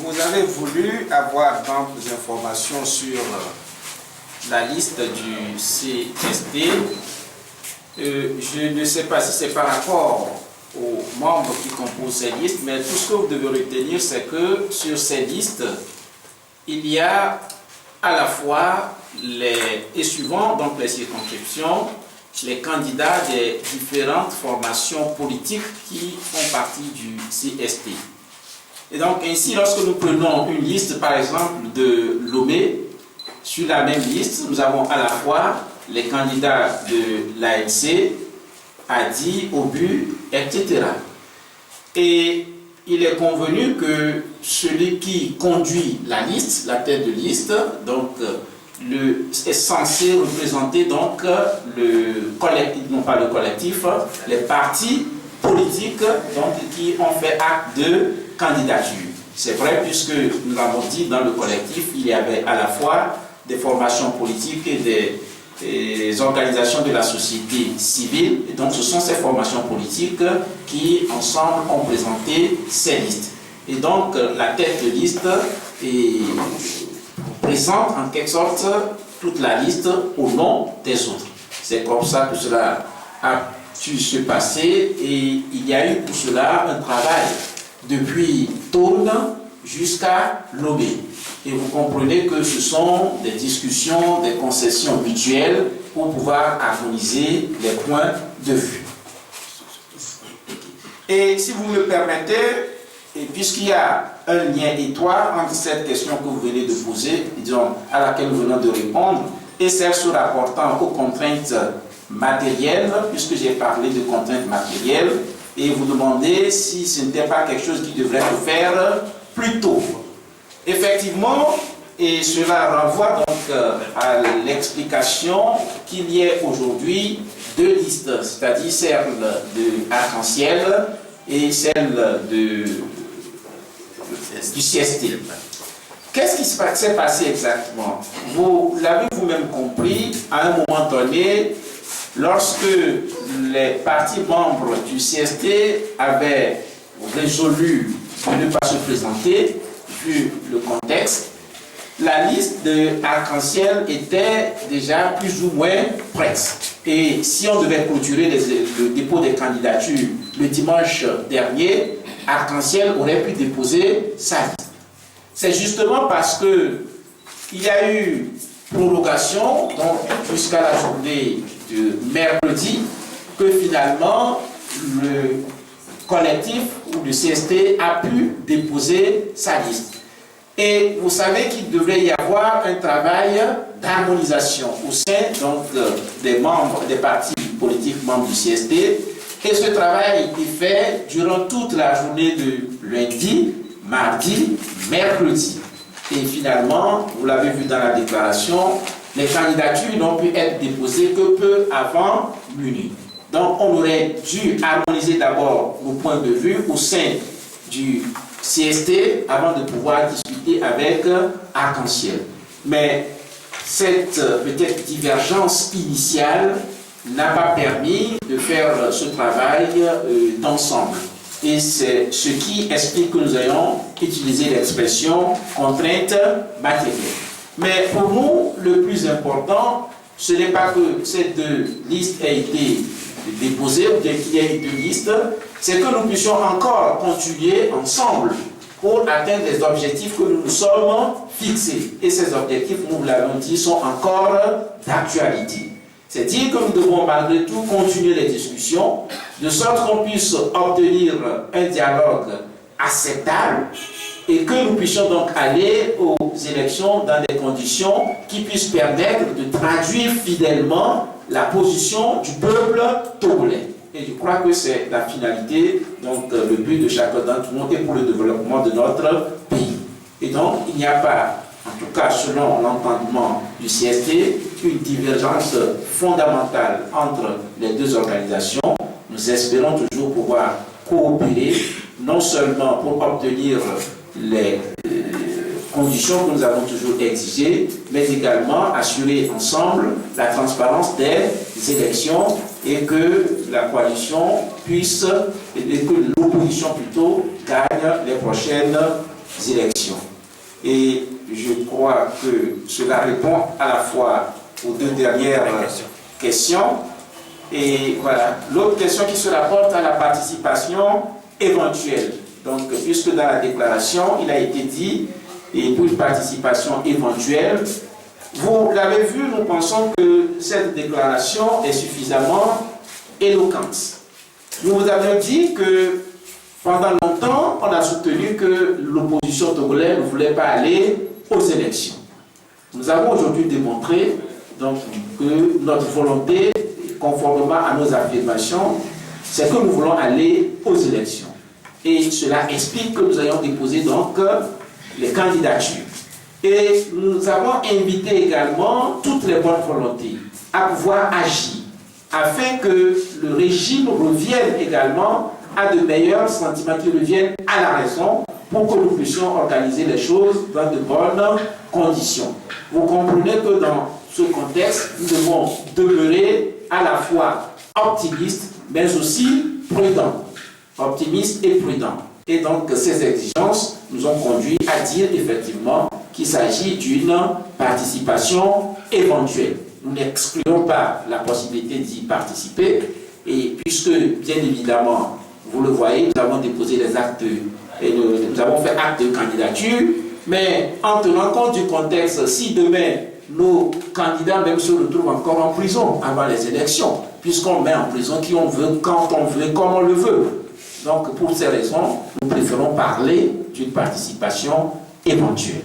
vous avez voulu avoir d'amples informations sur la liste du CST. Je ne sais pas si c'est par rapport aux membres qui composent ces listes, mais tout ce que vous devez retenir, c'est que sur ces listes, il y a à la fois et suivant donc les circonscriptions, les candidats des différentes formations politiques qui font partie du CST. Et donc ainsi, lorsque nous prenons une liste, par exemple, de Lomé, sur la même liste, nous avons à la fois les candidats de l'ANC, ADI, OBU, etc. Et il est convenu que celui qui conduit la liste, la tête de liste, donc est censé représenter donc le collectif, non pas le collectif, les partis politiques donc, qui ont fait acte de candidature. C'est vrai puisque nous l'avons dit dans le collectif, il y avait à la fois des formations politiques et des organisations de la société civile. Et donc ce sont ces formations politiques qui ensemble ont présenté ces listes. Et donc la tête de liste présente en quelque sorte toute la liste au nom des autres. C'est comme ça que cela a pu se passer et il y a eu pour cela un travail depuis Thônes jusqu'à Lomé. Et vous comprenez que ce sont des discussions, des concessions mutuelles pour pouvoir harmoniser les points de vue. Et si vous me permettez, et puisqu'il y a un lien étroit entre cette question que vous venez de poser, disons, à laquelle nous venons de répondre, et celle se rapportant aux contraintes matérielles, puisque j'ai parlé de contraintes matérielles, et vous demandez si ce n'était pas quelque chose qui devrait se faire plus tôt. Effectivement, et cela renvoie donc à l'explication qu'il y ait aujourd'hui deux listes, c'est-à-dire celle de Arc-en-Ciel et celle du CST. Qu'est-ce qui s'est passé exactement? Vous l'avez vous-même compris, à un moment donné, lorsque les partis membres du CST avaient résolu de ne pas se présenter, vu le contexte, la liste de Arc-en-Ciel était déjà plus ou moins prête. Et si on devait clôturer le dépôt des candidatures le dimanche dernier, Arc-en-Ciel aurait pu déposer sa liste. C'est justement parce que il y a eu prorogation, donc jusqu'à la journée de mercredi, que finalement le collectif ou le CST a pu déposer sa liste. Et vous savez qu'il devrait y avoir un travail d'harmonisation au sein donc, des membres, des partis politiques membres du CST. Et ce travail est fait durant toute la journée de lundi, mardi, mercredi. Et finalement, vous l'avez vu dans la déclaration, les candidatures n'ont pu être déposées que peu avant minuit. Donc on aurait dû harmoniser d'abord nos points de vue au sein du CST avant de pouvoir discuter avec Arc-en-Ciel. Mais cette peut-être divergence initiale n'a pas permis de faire ce travail d'ensemble. Et c'est ce qui explique que nous ayons utilisé l'expression contrainte matérielle. Mais pour nous, le plus important, ce n'est pas que ces deux listes aient été déposées ou bien qu'il y ait deux listes, c'est que nous puissions encore continuer ensemble pour atteindre les objectifs que nous nous sommes fixés. Et ces objectifs, nous l'avons dit, sont encore d'actualité. C'est-à-dire que nous devons malgré tout continuer les discussions, de sorte qu'on puisse obtenir un dialogue acceptable et que nous puissions donc aller aux élections dans des conditions qui puissent permettre de traduire fidèlement la position du peuple togolais. Et je crois que c'est la finalité, donc le but de chacun d'entre nous et pour le développement de notre pays. Et donc, il n'y a pas, en tout cas selon l'entendement du CST, une divergence fondamentale entre les deux organisations. Nous espérons toujours pouvoir coopérer, non seulement pour obtenir les conditions que nous avons toujours exigées, mais également assurer ensemble la transparence des élections et que la coalition puisse, et que l'opposition plutôt, gagne les prochaines élections. Et je crois que cela répond à la fois aux deux dernières questions. Et voilà, l'autre question qui se rapporte à la participation éventuelle. Donc, puisque dans la déclaration, il a été dit, et pour une participation éventuelle, vous l'avez vu, nous pensons que cette déclaration est suffisamment éloquente. Nous vous avions dit que pendant longtemps, on a soutenu que l'opposition togolaise ne voulait pas aller aux élections. Nous avons aujourd'hui démontré donc, que notre volonté, conformément à nos affirmations, c'est que nous voulons aller aux élections. Et cela explique que nous ayons déposé donc les candidatures. Et nous avons invité également toutes les bonnes volontés à pouvoir agir, afin que le régime revienne également à de meilleurs sentiments, qui reviennent à la raison, pour que nous puissions organiser les choses dans de bonnes conditions. Vous comprenez que dans ce contexte, nous devons demeurer à la fois optimistes, mais aussi prudents. Optimistes et prudents. Et donc, ces exigences nous ont conduit à dire effectivement qu'il s'agit d'une participation éventuelle. Nous n'excluons pas la possibilité d'y participer, et puisque, bien évidemment, vous le voyez, nous avons déposé les actes, et nous avons fait acte de candidature, mais en tenant compte du contexte, si demain, nos candidats même se retrouvent encore en prison avant les élections, puisqu'on met en prison qui on veut, quand on veut, comme on le veut. Donc, pour ces raisons, nous préférons parler d'une participation éventuelle.